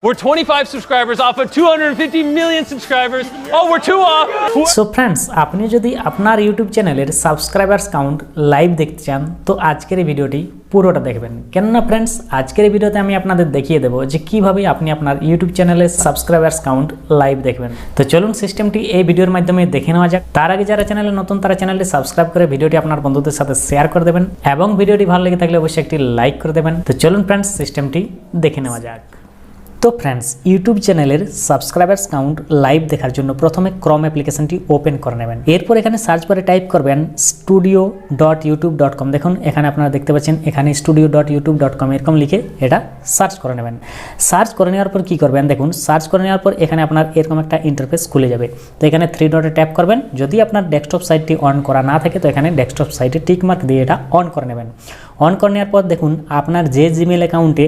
We're 25 subscribers off of 250 million subscribers. Oh, we're 2 off. So friends, আপনি যদি আপনার YouTube চ্যানেলের সাবস্ক্রাইবার্স কাউন্ট লাইভ দেখতে চান তো আজকের এই ভিডিওটি পুরোটা দেখবেন। কেননা ফ্রেন্ডস, আজকের এই ভিডিওতে আমি আপনাদের দেখিয়ে দেবো যে কিভাবে আপনি আপনার ইউটিউব চ্যানেলের সাবস্ক্রাইবার্স কাউন্ট লাইভ দেখবেন। তো চলুন সিস্টেমটি এই ভিডিওর মাধ্যমে দেখে নেওয়া যাক। তার আগে যারা চ্যানেলে নতুন তারা চ্যানেলটি সাবস্ক্রাইব করে ভিডিওটি আপনার বন্ধুদের সাথে শেয়ার করে দেবেন এবং ভিডিওটি ভালো লেগে থাকলে অবশ্যই একটি লাইক করে দেবেন। তো চলুন ফ্রেন্ডস, সিস্টেমটি দেখে নেওয়া যাক। তো ফ্রেন্ডস, ইউটিউব চ্যানেলের সাবস্ক্রাইবার্স কাউন্ট লাইভ দেখার জন্য প্রথমে ক্রোম অ্যাপ্লিকেশনটি ওপেন করে নেবেন। এরপর এখানে সার্চ করে টাইপ করবেন studio.youtube.com। দেখুন এখানে আপনারা দেখতে পাচ্ছেন, এখানে studio.youtube.com এরকম লিখে এটা সার্চ করে নেবেন। সার্চ করে নেওয়ার পর কী করবেন, দেখুন সার্চ করে নেওয়ার পর এখানে আপনার এরকম একটা ইন্টারফেস খুলে যাবে। তো এখানে 3 ডটে ট্যাপ করবেন। যদি আপনার ডেস্কটপ সাইটটি অন করা না থাকে তো এখানে ডেস্কটপ সাইটে টিক মার্ক দিয়ে এটা অন করে নেবেন। অন করে নেওয়ার পর দেখুন আপনার যে জিমেল অ্যাকাউন্টে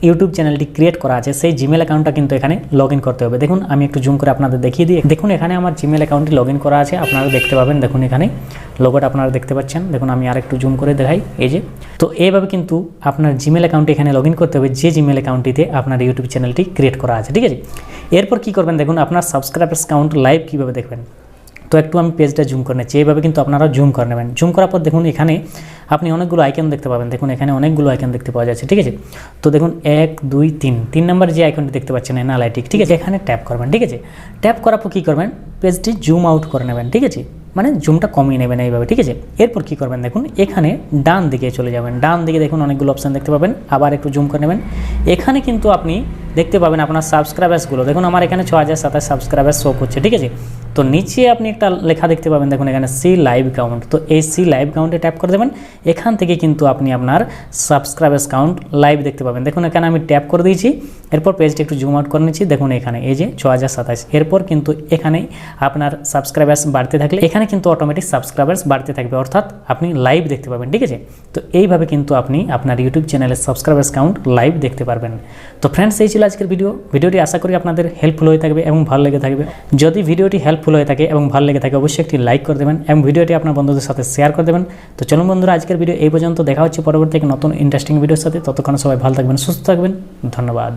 ইউটিউব চ্যানেলটি ক্রিয়েট করা আছে সেই জিমেল অ্যাকাউন্টটা কিন্তু এখানে লগ ইন করতে হবে। দেখুন আমি একটু জুম করে আপনাদের দেখিয়ে দিই। দেখুন এখানে আমার জিমেল অ্যাকাউন্টটি লগ ইন করা আছে, আপনারা দেখতে পাবেন। দেখুন এখানে লোগোটা আপনারা দেখতে পাচ্ছেন। দেখুন আমি আর একটু জুম করে দেখাই, এই যে। তো এইভাবে কিন্তু আপনার জিমেল অ্যাকাউন্টে এখানে লগ ইন করতে হবে, যে জিমেল অ্যাকাউন্টটিতে আপনার ইউটিউব চ্যানেলটি ক্রিয়েট করা আছে, ঠিক আছে। এরপর কী করবেন, দেখুন আপনার সাবস্ক্রাইবার্স কাউন্ট লাইভ কীভাবে দেখবেন। তো একটু আমি পেজটা জুম করে নিচ্ছি, এইভাবে কিন্তু আপনারা জুম করে নেবেন। জুম করার পর দেখুন এখানে আপনি অনেকগুলো আইকন দেখতে পাবেন। দেখুন এখানে অনেকগুলো আইকন দেখতে পাওয়া যাচ্ছে, ঠিক আছে। তো দেখুন 1 2 3 নম্বর যে আইকনটি দেখতে পাচ্ছেন অ্যানালাইটিক, ঠিক আছে, এখানে ট্যাপ করবেন, ঠিক আছে। ট্যাপ করার পর কী করবেন, পেজটি জুম আউট করে নেবেন, ঠিক আছে, মানে জুমটা কমিয়ে নেবেন এইভাবে, ঠিক আছে। এরপর কী করবেন, দেখুন এখানে ডান দিকে চলে যাবেন। ডান দিকে দেখুন অনেকগুলো অপশান দেখতে পাবেন, আবার একটু জুম করে নেবেন। এখানে কিন্তু আপনি দেখতে পাবেন আপনার সাবস্ক্রাইবার্সগুলো। দেখুন আমার এখানে 6027 সাবস্ক্রাইবার্স শো করছে, ঠিক আছে। তো নিচে আপনি একটা লেখা দেখতে পাবেন, দেখুন এখানে সি লাইভ কাউন্ট। তো এই সি লাইভ কাউন্টে ট্যাপ করে দেবেন। এখান থেকে কিন্তু আপনি আপনার সাবস্ক্রাইবার্স কাউন্ট লাইভ দেখতে পাবেন। দেখুন এখানে আমি ট্যাপ করে দিয়েছি। এরপর পেজটা একটু জুম আউট করে নিচ্ছি। দেখুন এখানে এই যে 6027। এরপর কিন্তু এখানে আপনার সাবস্ক্রাইবার্স বাড়তে থাকলে এখানে কিন্তু অটোমেটিক সাবস্ক্রাইবার্স বাড়তে থাকবে, অর্থাৎ আপনি লাইভ দেখতে পাবেন, ঠিক আছে। তো এইভাবে কিন্তু আপনি আপনার ইউটিউব চ্যানেলের সাবস্ক্রাইবার্স কাউন্ট লাইভ দেখতে পারবেন। তো ফ্রেন্ডস, এই ছিল আজকের ভিডিওটি আশা করি আপনাদের হেল্পফুল হয়ে থাকবে এবং ভালো লেগে থাকবে। যদি ভিডিওটি হেল্পফুল হয়ে থাকে এবং ভালো লেগে থাকে অবশ্যই একটি লাইক করে দেবেন এবং ভিডিওটি আপনার বন্ধুদের সাথে শেয়ার করে দেবেন। তো চলুন বন্ধুরা, আজকের ভিডিও এই পর্যন্ত। দেখা হচ্ছে পরবর্তী এক নতুন ইন্টারেস্টিং ভিডিওর সাথে। ততক্ষণ সবাই ভালো থাকবেন, সুস্থ থাকবেন। ধন্যবাদ।